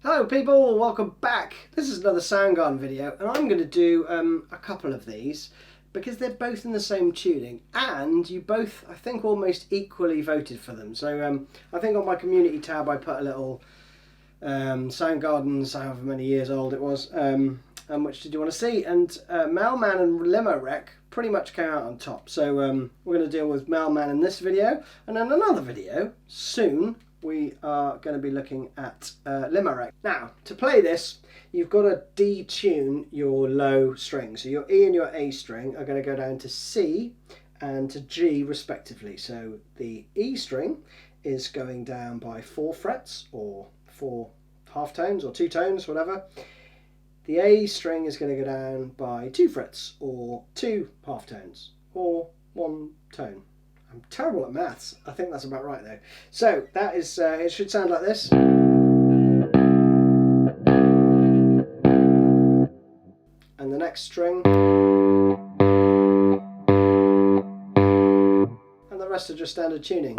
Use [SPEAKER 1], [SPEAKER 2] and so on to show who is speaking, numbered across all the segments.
[SPEAKER 1] Hello people, welcome back. This is another Soundgarden video and I'm going to do a couple of these because they're both in the same tuning and you both, I think, almost equally voted for them. So I think on my community tab I put a little Soundgarden's however many years old it was, and which did you want to see, and Mailman and Limerick pretty much came out on top. So we're going to deal with Mailman in this video, and in another video soon we are going to be looking at Limerick. Now, to play this, you've got to detune your low string. So your E and your A string are going to go down to C and to G respectively. So the E string is going down by 4 frets, or 4 half tones, or 2 tones, whatever. The A string is going to go down by 2 frets, or 2 half tones, or 1 tone. I'm terrible at maths. I think that's about right though. So that is, it should sound like this. And the next string. And the rest are just standard tuning.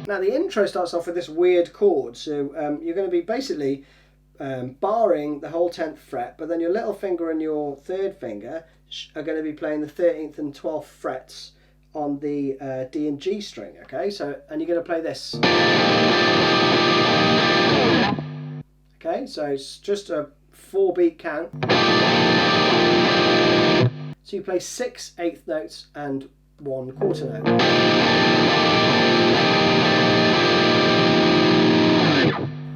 [SPEAKER 1] Now the intro starts off with this weird chord, so you're going to be basically barring the whole 10th fret, but then your little finger and your third finger are going to be playing the 13th and 12th frets on the D and G string, okay? So, and you're going to play this. Okay, so it's just a 4-beat count. So you play 6 eighth notes and 1 quarter note.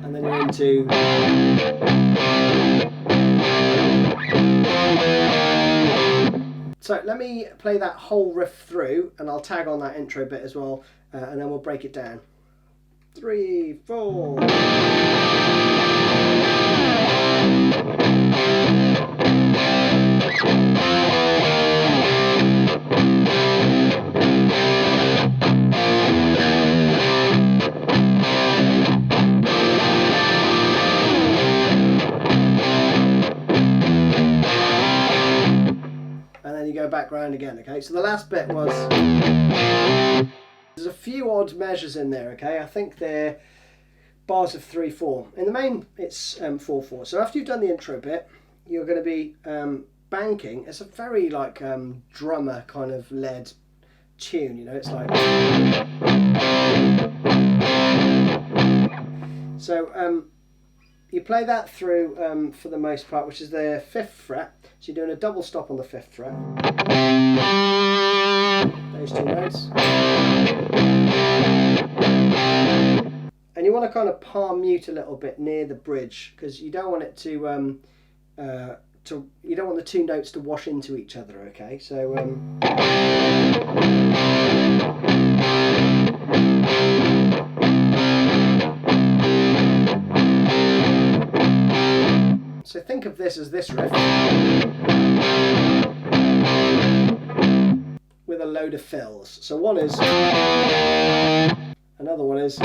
[SPEAKER 1] And then you're into so let me play that whole riff through and I'll tag on that intro bit as well, and then we'll break it down. 3, 4. Go back round again, okay? So the last bit was, there's a few odd measures in there, okay? I think they're bars of 3/4. In the main, it's 4/4. So after you've done the intro bit, you're going to be banking. It's a very like drummer kind of led tune, you know? It's like, so you play that through for the most part, which is the 5th fret. So you're doing a double stop on the 5th fret. Those 2 notes. And you want to kind of palm mute a little bit near the bridge, because you don't want it to, you don't want the 2 notes to wash into each other, okay? So so think of this as this riff with a load of fills. So one is, another one is,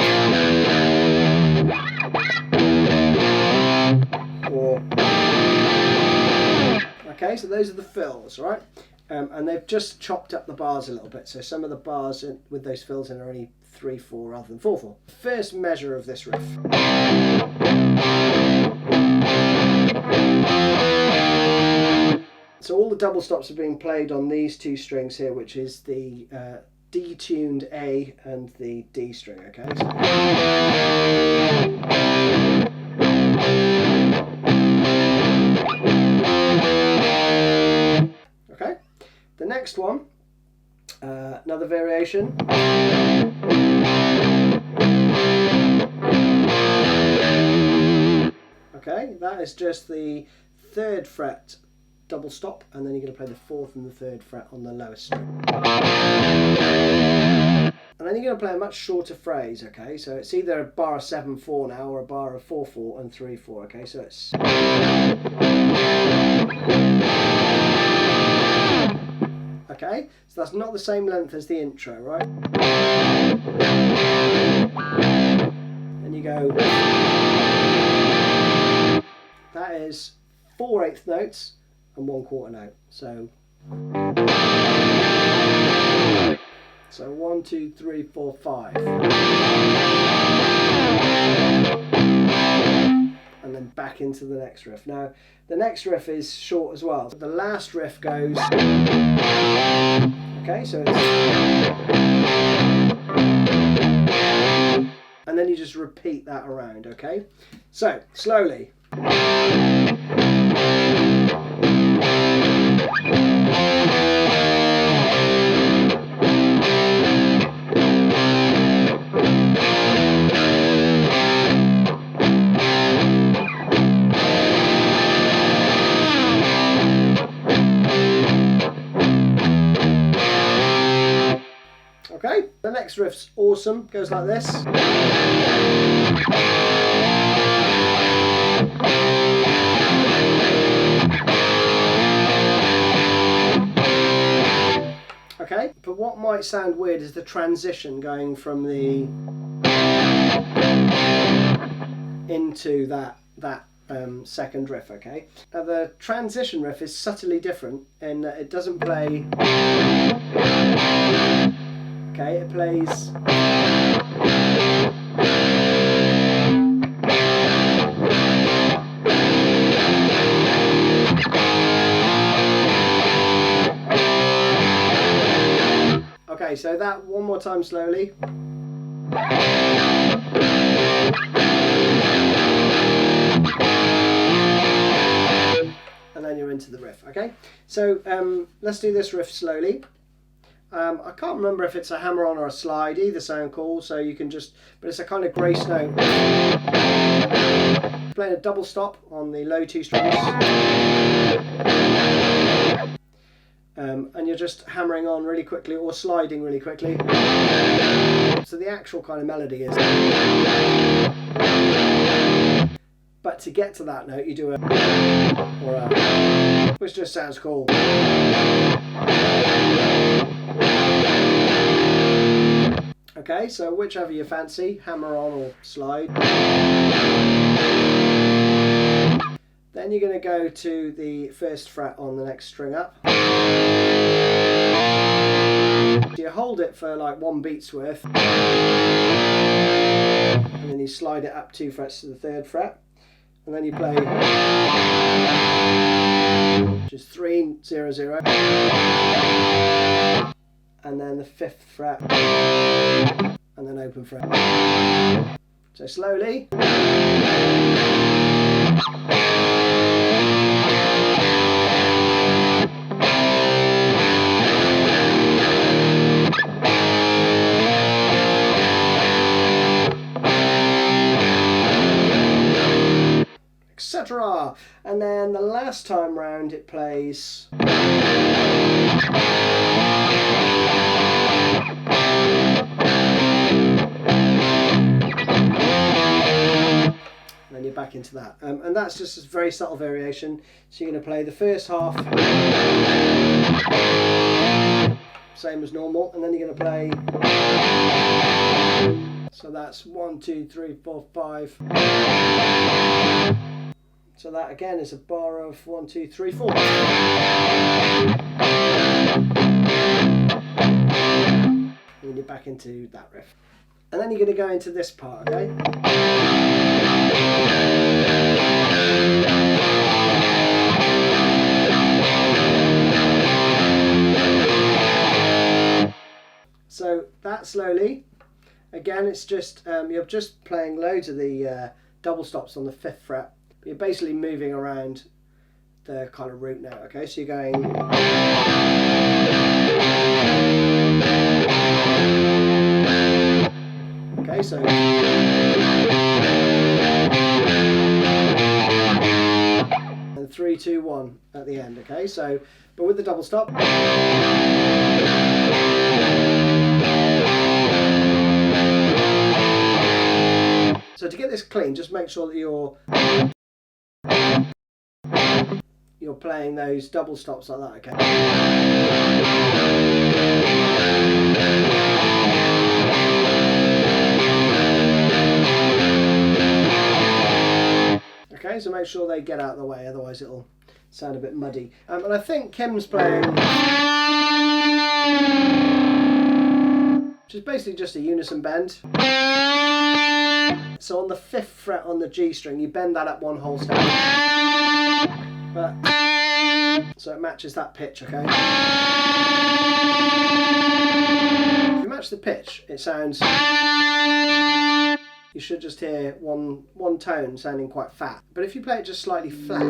[SPEAKER 1] or, okay, so those are the fills, right? And they've just chopped up the bars a little bit. So some of the bars with those fills in are only 3/4 rather than 4/4. First measure of this riff. So all the double stops are being played on these 2 strings here, which is the detuned A and the D string, okay? So, okay, the next one, another variation. Okay, that is just the 3rd fret double stop, and then you're going to play the 4th and the 3rd fret on the lowest string. And then you're going to play a much shorter phrase, okay? So it's either a bar of 7/4 now, or a bar of 4/4 and 3/4, okay? So it's... Okay, so that's not the same length as the intro, right? Then you go... That is 4 eighth notes and 1/4 note. So 1, 2, 3, 4, 5. And then back into the next riff. Now, the next riff is short as well. The last riff goes, okay, so it's, and then you just repeat that around, okay? So, slowly. Okay, the next riff's awesome, goes like this. Okay, but what might sound weird is the transition going from the into that second riff, okay? Now the transition riff is subtly different in that it doesn't play. Okay, it plays. Okay, so that one more time slowly. And then you're into the riff, okay? So let's do this riff slowly. I can't remember if it's a hammer-on or a slide, either sound cool, so you can just, but it's a kind of grace note. Playing a double stop on the low 2 strings. And you're just hammering on really quickly or sliding really quickly. So the actual kind of melody is. But to get to that note, you do a, or a, which just sounds cool. Okay, so whichever you fancy, hammer on or slide. Then you're going to go to the 1st fret on the next string up. You hold it for like 1 beat's worth. And then you slide it up 2 frets to the 3rd fret. And then you play, which is 3, 0, 0. And then the 5th fret. And then open fret. So slowly. Etc. And then the last time round it plays. Then you're back into that. And that's just a very subtle variation. So you're going to play the first half, same as normal, and then you're going to play. So that's 1, 2, 3, 4, 5. So that again is a bar of 1, 2, 3, 4. And then you're back into that riff. And then you're going to go into this part, okay? So that slowly, again it's just, you're just playing loads of the double stops on the 5th fret. You're basically moving around the kind of root note, okay? So you're going. Okay, so. And 3, 2, 1 at the end, okay? So, but with the double stop. So to get this clean, just make sure that you're playing those double stops like that, okay? Okay, so make sure they get out of the way, otherwise it'll sound a bit muddy. And I think Kim's playing, which is basically just a unison bend. So on the 5th fret on the G string, you bend that up 1 whole step. But so it matches that pitch, okay? If you match the pitch, it sounds, you should just hear one tone sounding quite fat. But if you play it just slightly flat,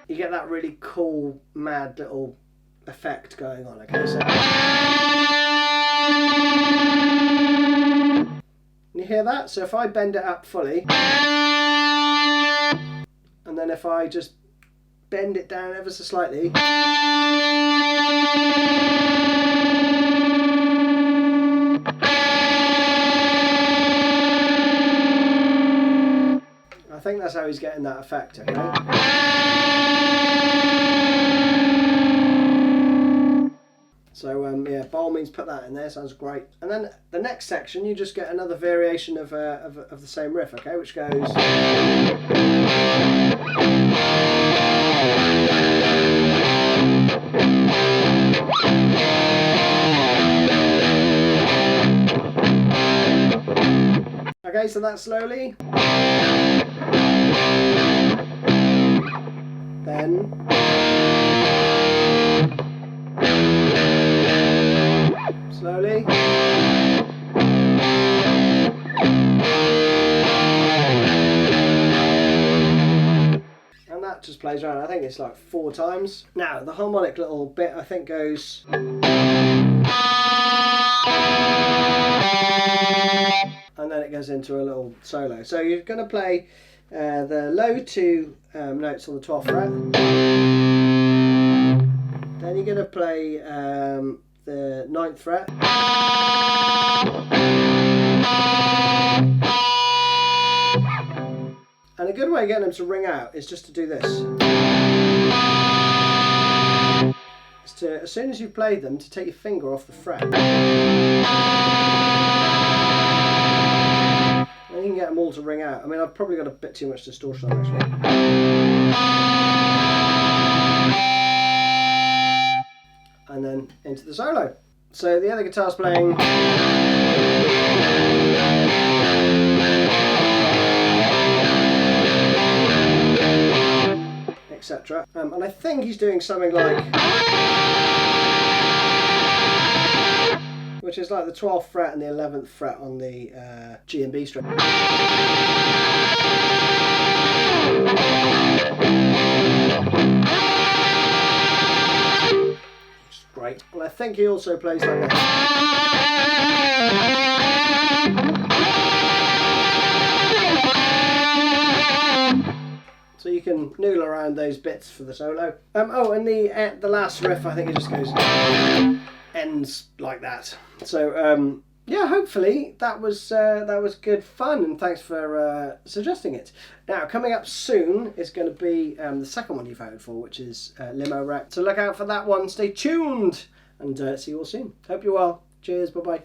[SPEAKER 1] you get that really cool, mad little effect going on, okay? So you hear that? So if I bend it up fully, and then if I just bend it down ever so slightly, I think that's how he's getting that effect, okay? So yeah, by all means put that in there, sounds great. And then the next section, you just get another variation of the same riff, okay, which goes... Okay, so that's slowly. Then... slowly. And that just plays around. I think it's like 4 times. Now, the harmonic little bit, I think, goes... and then it goes into a little solo. So you're going to play the low 2 notes on the 12th fret. Then you're going to play the 9th fret. And a good way of getting them to ring out is just to do this. It's to, as soon as you've played them, to take your finger off the fret. And you can get them all to ring out. I mean, I've probably got a bit too much distortion on actually. And then into the solo. So the other guitar's playing, etc. And I think he's doing something like, which is like the 12th fret and the 11th fret on the G and B string. Great. Well, I think he also plays like that. So you can noodle around those bits for the solo. Oh, and the last riff, I think it just goes ends like that. So yeah, hopefully that was good fun, and thanks for suggesting it. Now, coming up soon is going to be the second one you voted for, which is Limo Wreck. So look out for that one. Stay tuned, and see you all soon. Hope you're well. Cheers. Bye bye.